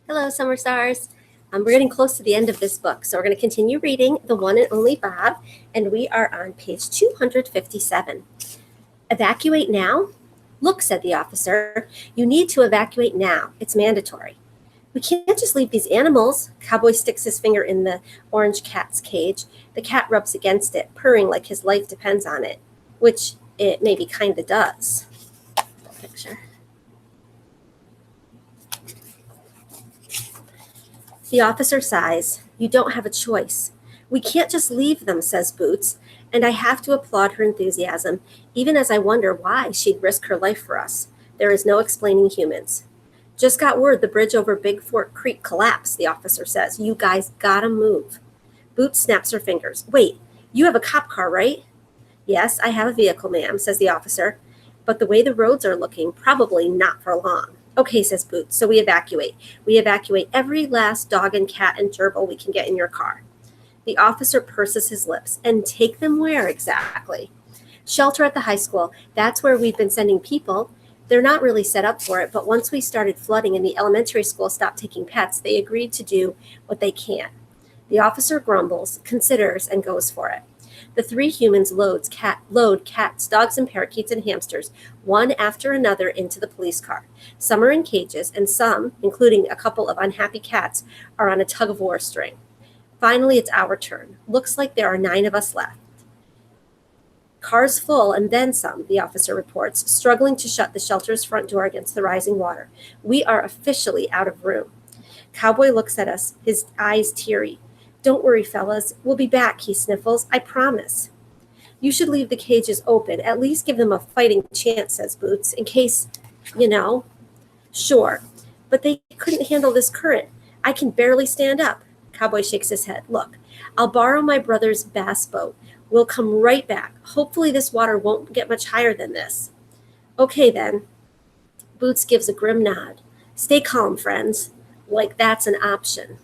Hello, Summer Stars. We're getting close to the end of this book, so we're going to continue reading The One and Only Bob, and we are on page 257. Evacuate now? Look, said the officer, you need to evacuate now. It's mandatory. We can't just leave these animals. Cowboy sticks his finger in the orange cat's cage. The cat rubs against it, purring like his life depends on it, which it maybe kind of does. Picture. The officer sighs. You don't have a choice. We can't just leave them, says Boots, and I have to applaud her enthusiasm, even as I wonder why she'd risk her life for us. There is no explaining humans. Just got word the bridge over Big Fork Creek collapsed, the officer says. You guys gotta move. Boots snaps her fingers. Wait, you have a cop car, right? Yes, I have a vehicle, ma'am, says the officer. But the way the roads are looking, probably not for long. Okay, says Boots, so we evacuate. We evacuate every last dog and cat and gerbil we can get in your car. The officer purses his lips. And take them where exactly? Shelter at the high school. That's where we've been sending people. They're not really set up for it, but once we started flooding and the elementary school stopped taking pets, they agreed to do what they can. The officer grumbles, considers, and goes for it. The three humans load cats, dogs, and parakeets and hamsters, one after another, into the police car. Some are in cages, and some, including a couple of unhappy cats, are on a tug-of-war string. Finally, it's our turn. Looks like there are 9 of us left. Car's full, and then some, the officer reports, struggling to shut the shelter's front door against the rising water. We are officially out of room. Cowboy looks at us, his eyes teary. Don't worry, fellas. We'll be back, he sniffles. I promise. You should leave the cages open. At least give them a fighting chance, says Boots, in case, Sure, but they couldn't handle this current. I can barely stand up. Cowboy shakes his head. Look, I'll borrow my brother's bass boat. We'll come right back. Hopefully this water won't get much higher than this. Okay, then. Boots gives a grim nod. Stay calm, friends. Like that's an option.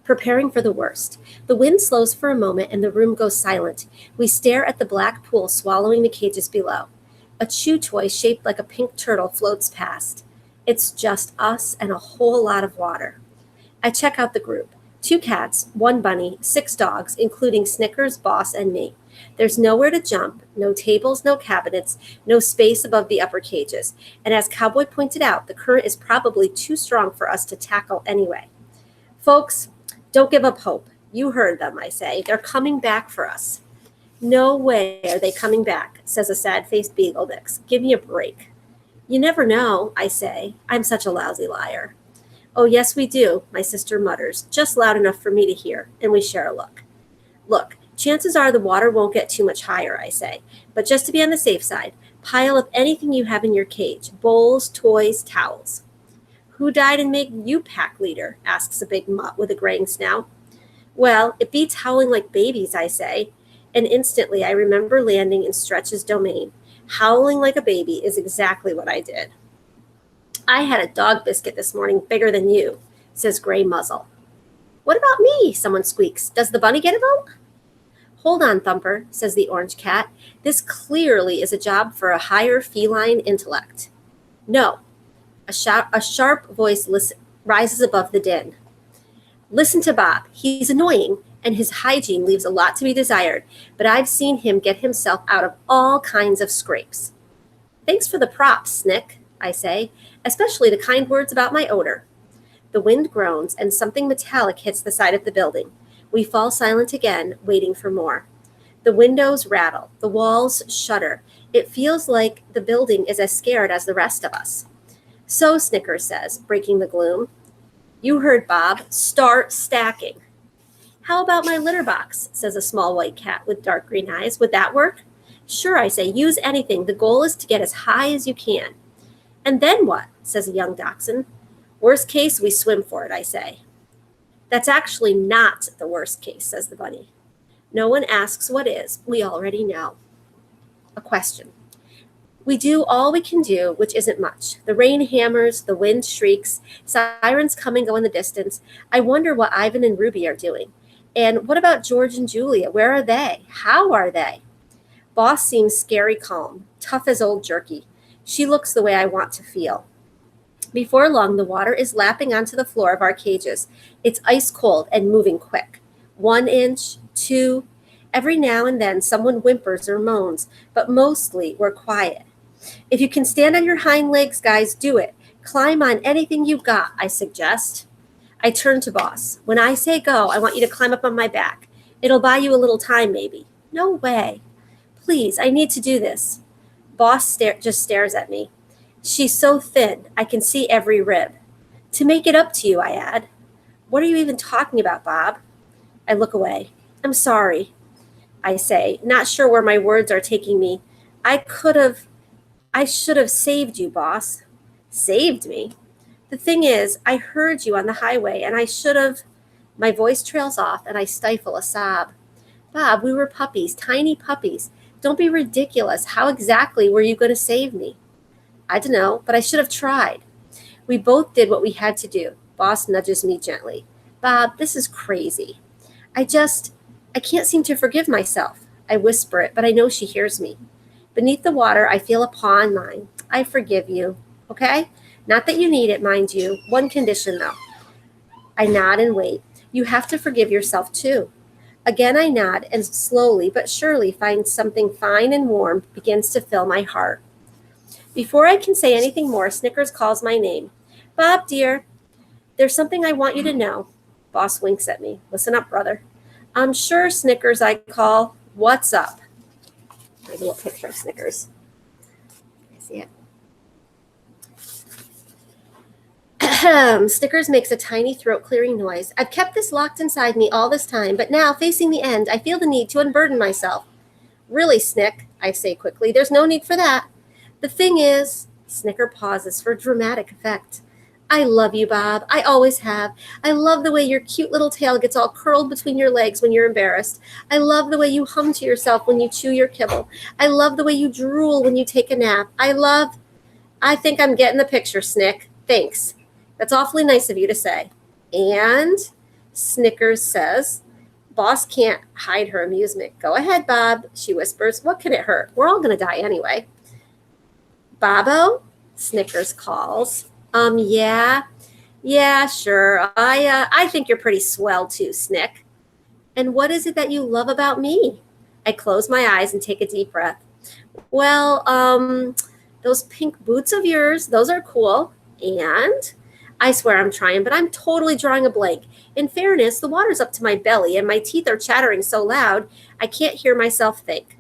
Preparing for the worst. The wind slows for a moment and the room goes silent. We stare at the black pool swallowing the cages below. A chew toy shaped like a pink turtle floats past. It's just us and a whole lot of water. I check out the group. 2 cats, 1 bunny, 6 dogs, including Snickers, Boss, and me. There's nowhere to jump, no tables, no cabinets, no space above the upper cages. And as Cowboy pointed out, the current is probably too strong for us to tackle anyway. Folks, don't give up hope. You heard them, I say. They're coming back for us. No way are they coming back, says a sad-faced beagle mix. Give me a break. You never know, I say. I'm such a lousy liar. Oh, yes, we do, my sister mutters, just loud enough for me to hear, and we share a look. Look, chances are the water won't get too much higher, I say, but just to be on the safe side, pile up anything you have in your cage, bowls, toys, towels. Who died and made you pack leader? Asks a big mutt with a graying snout. Well, it beats howling like babies, I say, and instantly I remember landing in Stretch's domain. Howling like a baby is exactly what I did. I had a dog biscuit this morning bigger than you, says Gray Muzzle. What about me? Someone squeaks. Does the bunny get a vote? Hold on, Thumper, says the orange cat. This clearly is a job for a higher feline intellect. No. A sharp voice rises above the din. Listen to Bob. He's annoying, and his hygiene leaves a lot to be desired, but I've seen him get himself out of all kinds of scrapes. Thanks for the props, Snick, I say, especially the kind words about my odor. The wind groans, and something metallic hits the side of the building. We fall silent again, waiting for more. The windows rattle. The walls shudder. It feels like the building is as scared as the rest of us. So, Snickers says, breaking the gloom. You heard Bob. Start stacking. How about my litter box, says a small white cat with dark green eyes. Would that work? Sure, I say. Use anything. The goal is to get as high as you can. And then what, says a young dachshund. Worst case, we swim for it, I say. That's actually not the worst case, says the bunny. No one asks what is. We already know. A question. We do all we can do, which isn't much. The rain hammers, the wind shrieks, sirens come and go in the distance. I wonder what Ivan and Ruby are doing. And what about George and Julia? Where are they? How are they? Boss seems scary calm, tough as old jerky. She looks the way I want to feel. Before long, the water is lapping onto the floor of our cages. It's ice cold and moving quick. 1 inch, two. Every now and then, someone whimpers or moans, but mostly we're quiet. If you can stand on your hind legs, guys, do it. Climb on anything you've got, I suggest. I turn to Boss. When I say go, I want you to climb up on my back. It'll buy you a little time, maybe. No way. Please, I need to do this. Boss just stares at me. She's so thin, I can see every rib. To make it up to you, I add. What are you even talking about, Bob? I look away. I'm sorry, I say, not sure where my words are taking me. I should have saved you, Boss. Saved me? The thing is, I heard you on the highway, and I should have. My voice trails off, and I stifle a sob. Bob, we were puppies, tiny puppies. Don't be ridiculous. How exactly were you going to save me? I don't know, but I should have tried. We both did what we had to do. Boss nudges me gently. Bob, this is crazy. I can't seem to forgive myself. I whisper it, but I know she hears me. Beneath the water, I feel a paw on mine. I forgive you, okay? Not that you need it, mind you. One condition, though. I nod and wait. You have to forgive yourself, too. Again, I nod and slowly but surely find something fine and warm begins to fill my heart. Before I can say anything more, Snickers calls my name. Bob, dear, there's something I want you to know. Boss winks at me. Listen up, brother. I'm sure, Snickers, I call. What's up? There's a little picture of Snickers. Can you see it? Snickers makes a tiny throat-clearing noise. I've kept this locked inside me all this time, but now, facing the end, I feel the need to unburden myself. Really, Snick, I say quickly, there's no need for that. The thing is, Snicker pauses for dramatic effect. I love you, Bob. I always have. I love the way your cute little tail gets all curled between your legs when you're embarrassed. I love the way you hum to yourself when you chew your kibble. I love the way you drool when you take a nap. I think I'm getting the picture, Snick. Thanks. That's awfully nice of you to say. And Snickers says, Boss can't hide her amusement. Go ahead, Bob, she whispers. What can it hurt? We're all going to die anyway. Bobo? Snickers calls. Yeah, sure. I think you're pretty swell too, Snick. And what is it that you love about me? I close my eyes and take a deep breath. Well, those pink boots of yours, those are cool. And I swear I'm trying, but I'm totally drawing a blank. In fairness, the water's up to my belly and my teeth are chattering so loud, I can't hear myself think.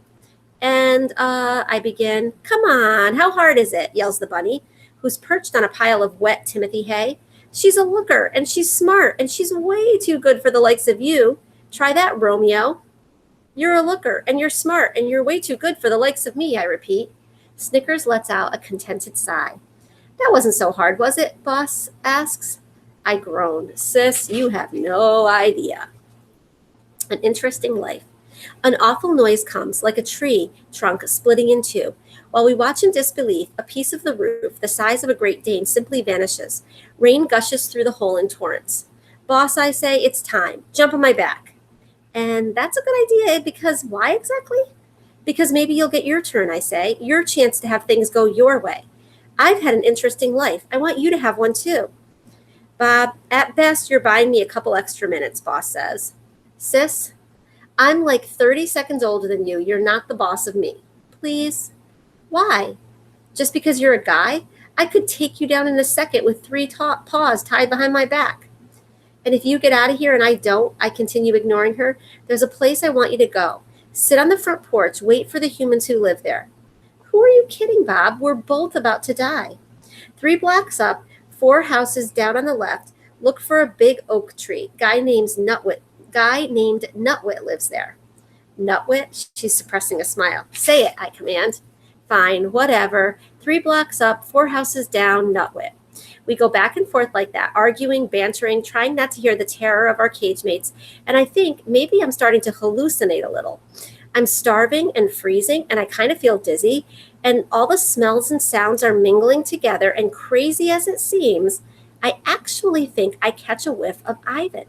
And I begin, come on, how hard is it? Yells the bunny, who's perched on a pile of wet Timothy hay. She's a looker, and she's smart, and she's way too good for the likes of you. Try that, Romeo. You're a looker, and you're smart, and you're way too good for the likes of me, I repeat. Snickers lets out a contented sigh. That wasn't so hard, was it? Boss asks. I groan. Sis, you have no idea. An interesting life. An awful noise comes, like a tree trunk splitting in two. While we watch in disbelief, a piece of the roof, the size of a Great Dane, simply vanishes. Rain gushes through the hole in torrents. Boss, I say, it's time. Jump on my back. And that's a good idea, because why exactly? Because maybe you'll get your turn, I say, your chance to have things go your way. I've had an interesting life. I want you to have one too. Bob, at best, you're buying me a couple extra minutes, Boss says. Sis, I'm like 30 seconds older than you. You're not the boss of me. Please? Why? Just because you're a guy? I could take you down in a second with three paws tied behind my back. And if you get out of here and I don't, I continue ignoring her, there's a place I want you to go. Sit on the front porch, wait for the humans who live there. Who are you kidding, Bob? We're both about to die. 3 blocks up, 4 houses down on the left, look for a big oak tree. Guy named Nutwit lives there. Nutwit? She's suppressing a smile. Say it, I command. Fine, whatever. 3 blocks up, 4 houses down, Nutwit. We go back and forth like that, arguing, bantering, trying not to hear the terror of our cage mates, and I think maybe I'm starting to hallucinate a little. I'm starving and freezing, and I kind of feel dizzy, and all the smells and sounds are mingling together, and crazy as it seems, I actually think I catch a whiff of Ivan.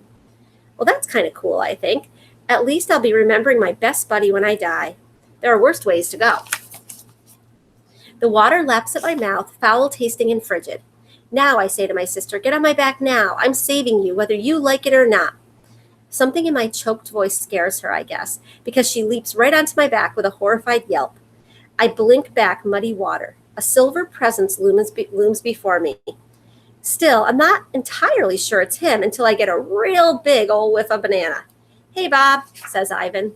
Well, that's kind of cool, I think. At least I'll be remembering my best buddy when I die. There are worse ways to go. The water laps at my mouth, foul tasting and frigid. Now, I say to my sister, get on my back now. I'm saving you, whether you like it or not. Something in my choked voice scares her, I guess, because she leaps right onto my back with a horrified yelp. I blink back muddy water. A silver presence looms before me. Still, I'm not entirely sure it's him until I get a real big old whiff of banana. Hey, Bob, says Ivan.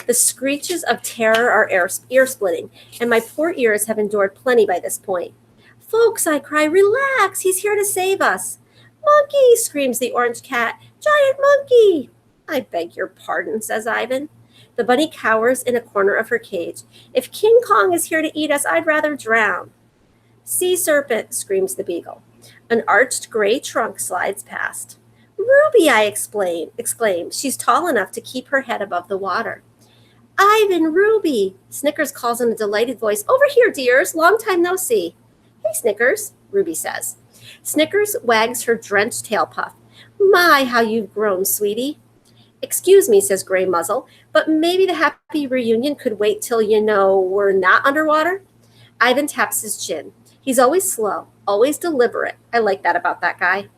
The screeches of terror are ear-splitting, and my poor ears have endured plenty by this point. Folks, I cry, relax, he's here to save us. Monkey, screams the orange cat. Giant monkey! I beg your pardon, says Ivan. The bunny cowers in a corner of her cage. If King Kong is here to eat us, I'd rather drown. Sea serpent, screams the beagle. An arched gray trunk slides past. Ruby, I exclaim. She's tall enough to keep her head above the water. Ivan, Ruby, Snickers calls in a delighted voice. Over here, dears, long time no see. Hey, Snickers, Ruby says. Snickers wags her drenched tail puff. My, how you've grown, sweetie. Excuse me, says Gray Muzzle, but maybe the happy reunion could wait till we're not underwater? Ivan taps his chin. He's always slow, always deliberate. I like that about that guy.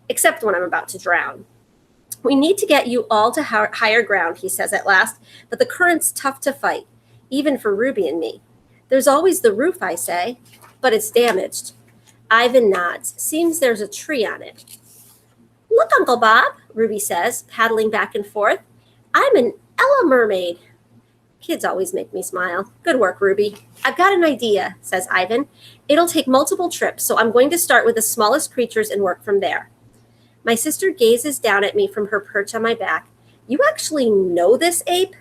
Except when I'm about to drown. We need to get you all to higher ground, he says at last, but the current's tough to fight, even for Ruby and me. There's always the roof, I say, but it's damaged. Ivan nods. Seems there's a tree on it. Look, Uncle Bob, Ruby says, paddling back and forth. I'm an Ella mermaid. Kids always make me smile. Good work, Ruby. I've got an idea, says Ivan. It'll take multiple trips, so I'm going to start with the smallest creatures and work from there. My sister gazes down at me from her perch on my back. You actually know this ape?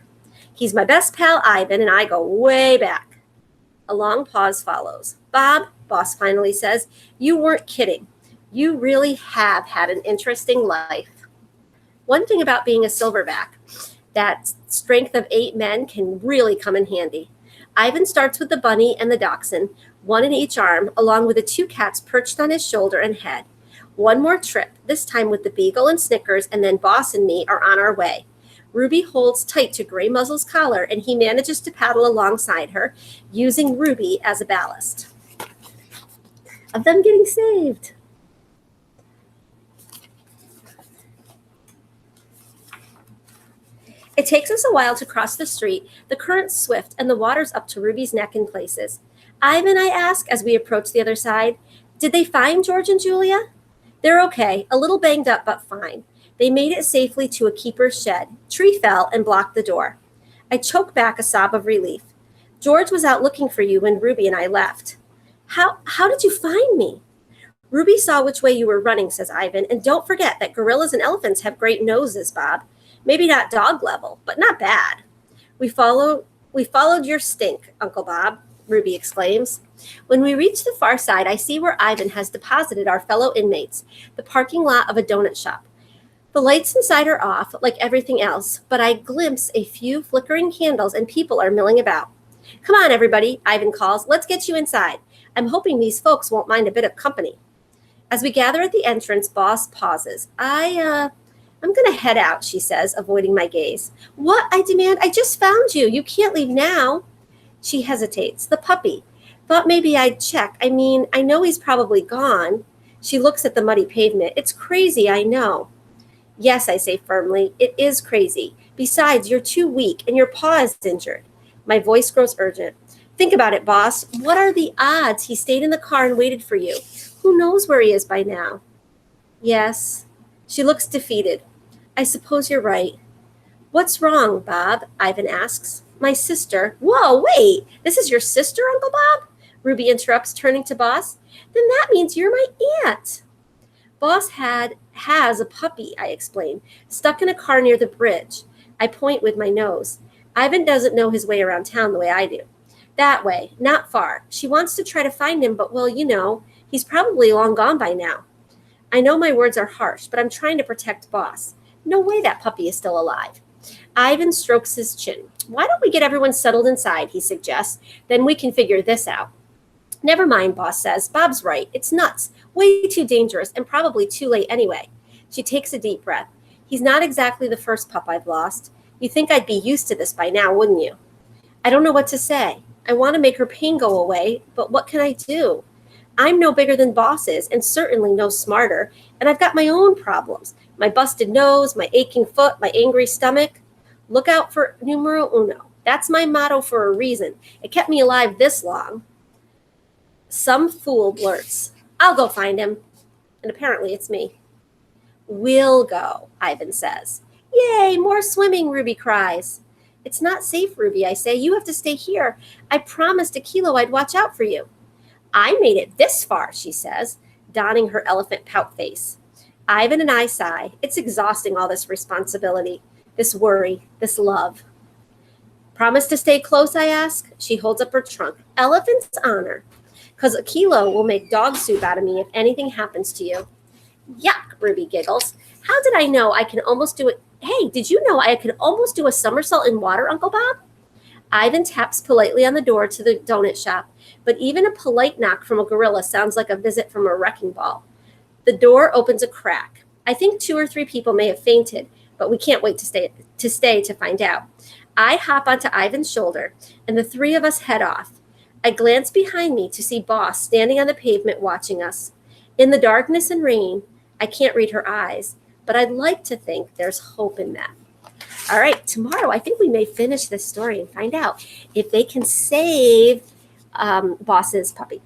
He's my best pal, Ivan, and I go way back. A long pause follows. Bob, Boss finally says, you weren't kidding. You really have had an interesting life. One thing about being a silverback, that strength of 8 men can really come in handy. Ivan starts with the bunny and the dachshund, one in each arm, along with the 2 cats perched on his shoulder and head. One more trip, this time with the beagle and Snickers, and then Boss and me are on our way. Ruby holds tight to Gray Muzzle's collar, and he manages to paddle alongside her, using Ruby as a ballast. Of them getting saved. It takes us a while to cross the street. The current's swift, and the water's up to Ruby's neck in places. Ivan, I ask, as we approach the other side, did they find George and Julia? They're okay, a little banged up, but fine. They made it safely to a keeper's shed. Tree fell and blocked the door. I choke back a sob of relief. George was out looking for you when Ruby and I left. How did you find me? Ruby saw which way you were running, says Ivan, and don't forget that gorillas and elephants have great noses, Bob. Maybe not dog level, but not bad. We followed your stink, Uncle Bob, Ruby exclaims. When we reach the far side, I see where Ivan has deposited our fellow inmates, the parking lot of a donut shop. The lights inside are off, like everything else, but I glimpse a few flickering candles and people are milling about. Come on, everybody, Ivan calls. Let's get you inside. I'm hoping these folks won't mind a bit of company. As we gather at the entrance, Boss pauses. I'm going to head out, she says, avoiding my gaze. What? I demand. I just found you. You can't leave now. She hesitates. The puppy. Thought maybe I'd check. I mean, I know he's probably gone. She looks at the muddy pavement. It's crazy, I know. Yes, I say firmly, it is crazy. Besides, you're too weak and your paw is injured. My voice grows urgent. Think about it, boss. What are the odds he stayed in the car and waited for you? Who knows where he is by now? Yes. She looks defeated. I suppose you're right. What's wrong, Bob? Ivan asks. My sister. Whoa, wait. This is your sister, Uncle Bob? Ruby interrupts, turning to Boss. Then that means you're my aunt. Boss has a puppy, I explain, stuck in a car near the bridge. I point with my nose. Ivan doesn't know his way around town the way I do. That way, not far. She wants to try to find him, but, well, he's probably long gone by now. I know my words are harsh, but I'm trying to protect Boss. No way that puppy is still alive. Ivan strokes his chin. Why don't we get everyone settled inside, he suggests. Then we can figure this out. Never mind, Boss says. Bob's right. It's nuts. Way too dangerous and probably too late anyway. She takes a deep breath. He's not exactly the first pup I've lost. You'd think I'd be used to this by now, wouldn't you? I don't know what to say. I want to make her pain go away, but what can I do? I'm no bigger than boss is, and certainly no smarter, and I've got my own problems. My busted nose, my aching foot, my angry stomach. Look out for numero uno. That's my motto for a reason. It kept me alive this long. Some fool blurts, I'll go find him. And apparently it's me. We'll go, Ivan says. Yay, more swimming, Ruby cries. It's not safe, Ruby, I say. You have to stay here. I promised Akilo I'd watch out for you. I made it this far, she says, donning her elephant pout face. Ivan and I sigh. It's exhausting, all this responsibility, this worry, this love. Promise to stay close, I ask. She holds up her trunk. Elephant's honor. 'Cause Akilo will make dog soup out of me if anything happens to you. Yuck, Ruby giggles. How did I know I can almost do it? Hey, did you know I could almost do a somersault in water, Uncle Bob? Ivan taps politely on the door to the donut shop, but even a polite knock from a gorilla sounds like a visit from a wrecking ball. The door opens a crack. I think 2 or 3 people may have fainted, but we can't wait to stay to find out. I hop onto Ivan's shoulder, and the 3 of us head off. I glance behind me to see Boss standing on the pavement watching us. In the darkness and rain, I can't read her eyes, but I'd like to think there's hope in them. All right, tomorrow I think we may finish this story and find out if they can save Boss's puppy.